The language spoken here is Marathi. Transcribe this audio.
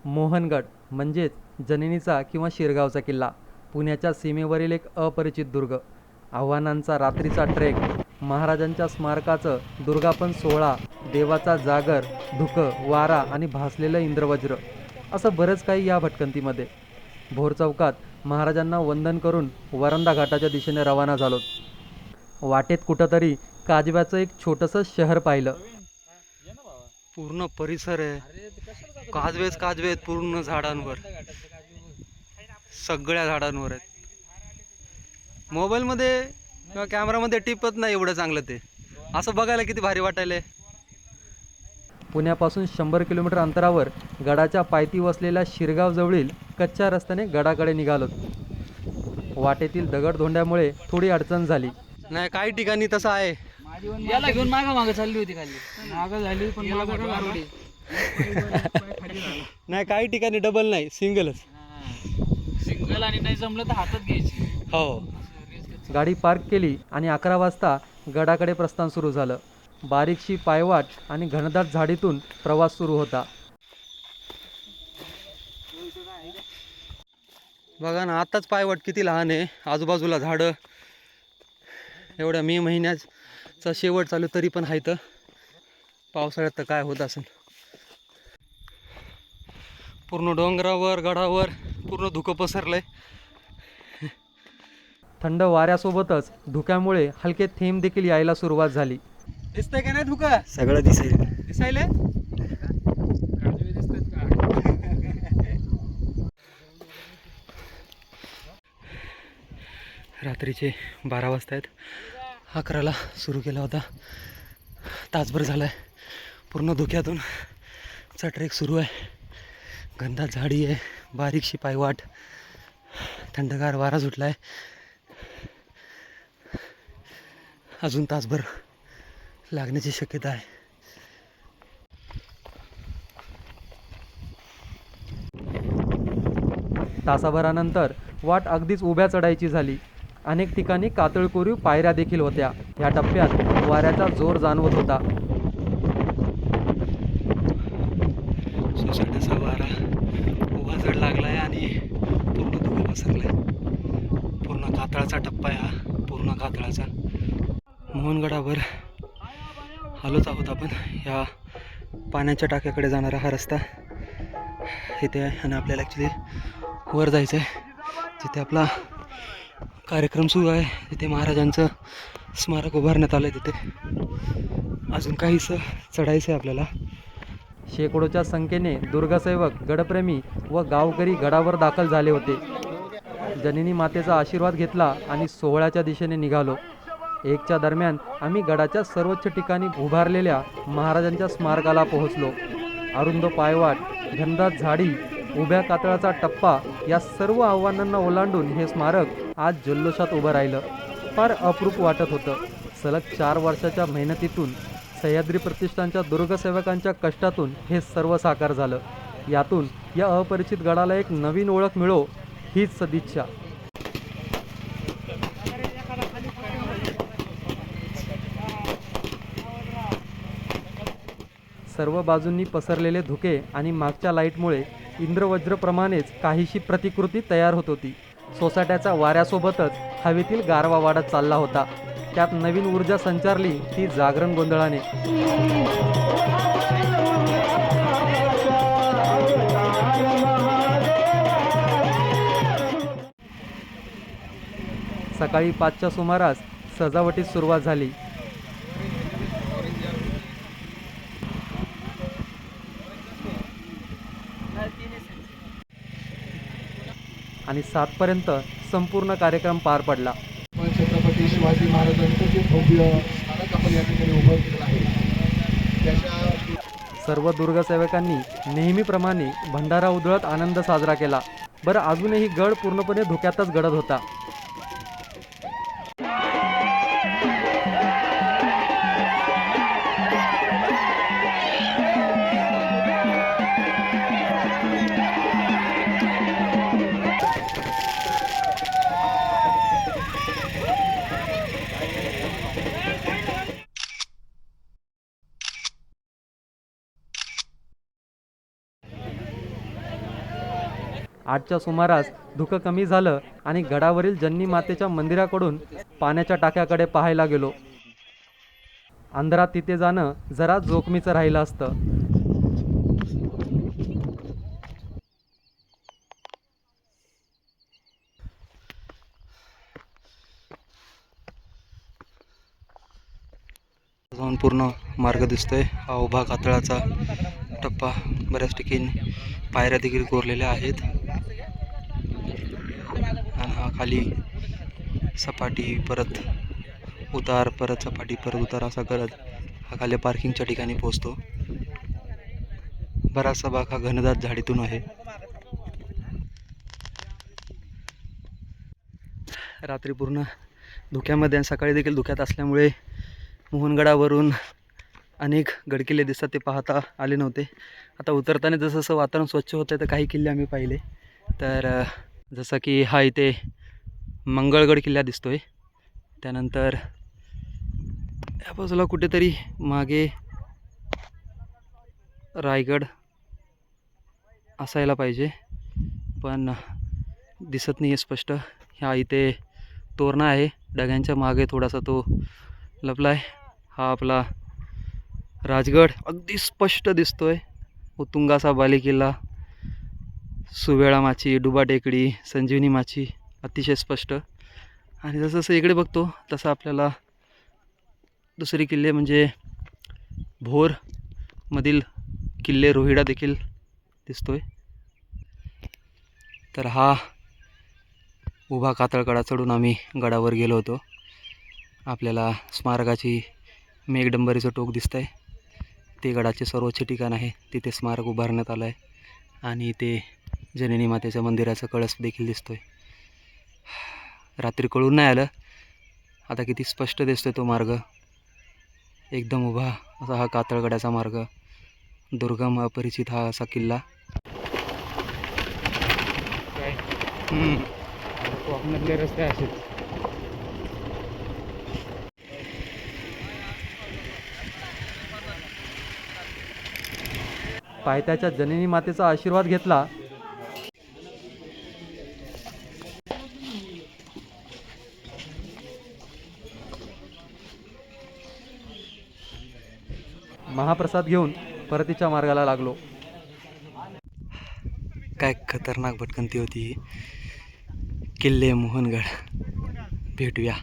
मोहनगड म्हणजेच जननीचा किंवा शिरगावचा किल्ला, पुण्याच्या सीमेवरील एक अपरिचित दुर्ग. आव्हानांचा रात्रीचा ट्रेक, महाराजांच्या स्मारकाचं दुर्गापन सोहळा, देवाचा जागर, धुकं, वारा आणि भासलेलं इंद्रवज्र, असं बरंच काही या भटकंतीमध्ये. भोर चौकात महाराजांना वंदन करून वरंधा घाटाच्या दिशेने रवाना झालो. वाटेत कुठंतरी काजव्याचं एक छोटंसं शहर पाहिलं. पूर्ण परिसर आहे, काजवेच काजवे आहेत पूर्ण झाडांवर, सगळ्या झाडांवर आहेत. मोबाईलमध्ये किंवा कॅमेरामध्ये टिपत नाही एवढं चांगलं ते. असं बघायला किती भारी वाटायलंय. पुण्यापासून 100 किलोमीटर अंतरावर गडाच्या पायथी वसलेल्या शिरगावजवळील कच्च्या रस्त्याने गडाकडे निघालो. वाटेतील दगडधोंड्यामुळे थोडी अडचण झाली. नाही, काही ठिकाणी तसं आहे. याला घेऊन मागं चालली होती, खाली मागं झाली पण नाही, काही ठिकाणी डबल नाही, सिंगलच. सिंगल आणि नाही जमलं तर हातात घ्यायची. हो. गाडी पार्क केली आणि 11 वाजता गडाकडे प्रस्थान सुरू झालं. बारीकशी पायवाट आणि घनदाट झाडीतून प्रवास सुरू होता. बघा ना, आताच पायवाट किती लहान आहे, आजूबाजूला झाडं. एवढ्या मे महिन्याचा शेवट चालू तरी पण आहे. तर पावसाळ्यात तर काय होत असेल. पूर्ण डोंगरावर गडावर पूर्ण धुकं पसरलंय. थंड वाऱ्यासोबतच धुक्यामुळे हलके थेंब देखील यायला सुरुवात झाली. दिसतंय का नाही धुकं? सगळं दिसायले. रात्रीचे 12 वाजता आहेत. 11ला सुरू केला होता. तासभर झाला आहे. पूर्ण धुक्यातून चा ट्रेक सुरू आहे. घनदाट झाडी आहे, बारीकशी पायवाट, थंडगार वारा सुटला आहे. अजून तासभर लागण्याची शक्यता आहे. तासाभरानंतर वाट अगदीच उभ्या चढायची झाली. अनेक ठिकाणी कातळकोरीव पायऱ्या देखील होत्या. या टप्प्यात वाऱ्याचा जोर जाणवत होता. सोसाट्याचा वारा उभाजड लागलाय आणि पूर्ण धुकं पसरलाय. पूर्ण कातळाचा टप्पा आहे हा, पूर्ण कातळाचा. मोहनगडावर आलोच आहोत आपण. या पाण्याच्या टाक्याकडे जाणारा हा रस्ता इथे आहे आणि आपल्याला ॲक्च्युली वर जायचं आहे, जिथे आपला कार्यक्रम सुरू आहे. तिथे महाराजांचं स्मारक उभारण्यात आलं आहे. तिथे अजून काहीसं चढायचं आहे आपल्याला. शेकडोच्या संख्येने दुर्गसेवक, गडप्रेमी व गावकरी गडावर दाखल झाले होते. जननी मातेचा आशीर्वाद घेतला आणि सोहळ्याच्या दिशेने निघालो. 1च्या दरम्यान आम्ही गडाच्या सर्वोच्च ठिकाणी उभारलेल्या महाराजांच्या स्मारकाला पोहोचलो. अरुंद पायवाट, घनदाट झाडी, उभ्या कातळाचा टप्पा, या सर्व आव्हानांना ओलांडून हे स्मारक आज जल्लोषात उभं राहिलं. फार अप्रूप वाटत होतं. सलग 4 वर्षाच्या मेहनतीतून, सह्याद्री प्रतिष्ठानच्या दुर्गसेवकांच्या कष्टातून हे सर्व साकार झालं. यातून या अपरिचित गडाला एक नवीन ओळख मिळो, हीच सदिच्छा. सर्व बाजूंनी पसरलेले धुके आणि मागच्या लाईटमुळे इंद्रवज्रप्रमाणेच काहीशी प्रतिकृती तयार होत होती. सोसाट्याच्या वाऱ्यासोबतच हवेतील गारवा वाढत चालला होता. त्यात नवीन ऊर्जा संचारली ती जागरण गोंधळाने. सकाळी 5च्या सुमारास सजावटीस सुरुवात झाली. आणि 7 पर्यंत संपूर्ण कार्यक्रम पार पडला. छत्रपती शिवाजी महाराजांचं जे भव्य स्मारक आपण या ठिकाणी उभं केलं आहे. सर्व दुर्गसेवकांनी नेहमीप्रमाणे भंडारा उधळत आनंद साजरा केला. बरं, अजूनही गड पूर्णपणे धुक्यातच गडद होता. 8च्या सुमारास धुकं कमी झालं आणि गडावरील जन्नी मातेच्या मंदिराकडून पाण्याच्या टाक्याकडे पाहायला गेलो. अंधारात तिथे जाणं जरा जोखमीचं राहिलं असतं. जाऊन पूर्ण मार्ग दिसतोय. हा उभा कातळाचा टप्पा, बऱ्याच ठिकाणी पायऱ्या देखील कोरलेल्या आहेत आणि हा खाली सपाटी परत उतार परत सपाटी परत उतार असा करत हा खाली पार्किंगच्या ठिकाणी पोहोचतो. बराचसा भाग हा घनदाट झाडीतून आहे. रात्री पूर्ण धुक्यामध्ये आणि सकाळी देखील धुक्यात असल्यामुळे मोहनगडावरून अनेक गडकिल्ले दिसतात, ते पाहता आले नव्हते. आता उतरताना जसं जसं वातावरण स्वच्छ होतं तर काही किल्ले आम्ही पाहिले. तर जसं की हा इथे मंगळगड किल्ला दिसतोय. त्यानंतर या बाजूला कुठेतरी मागे रायगड असायला पाहिजे, पण दिसत नाही आहे स्पष्ट. ह्या इथे तोरणा आहे, ढगांच्या मागे थोडासा तो लपला आहे. हा आपला राजगड अगदी स्पष्ट दिसतोय. उत्तुंगाचा बालेकिल्ला, सुवेळा माची, डुबा टेकडी, संजीवनी माची अतिशय स्पष्ट. आणि जसं जसं इकडे बघतो तसं आपल्याला दुसरे किल्ले म्हणजे भोरमधील किल्ले रोहिडा देखील दिसतोय. तर हा उभा कातळकडा चढून आम्ही गडावर गेलो होतो. आपल्याला स्मारकाची मेघडंबरीचं टोक दिसतंय. ते गडाचे सर्वोच्च ठिकाण आहे. तिथे स्मारक उभारण्यात आलं आहे आणि ते जननी मातेच्या मंदिराचा कळस देखील दिसतोय. रात्री कळून नाही आलं, आता किती स्पष्ट दिसतोय तो मार्ग. एकदम उभा असा हा कातळगडाचा मार्ग, दुर्गम अपरिचित हा असा किल्ला. कोकणातले रस्ते असेच. पायथ्याच्या जननी मातेचा आशीर्वाद घेतला. महाप्रसाद घेऊन परतीच्या मार्गाला लागलो. काय खतरनाक भटकंती होती. किल्ले मोहनगड भेटूया.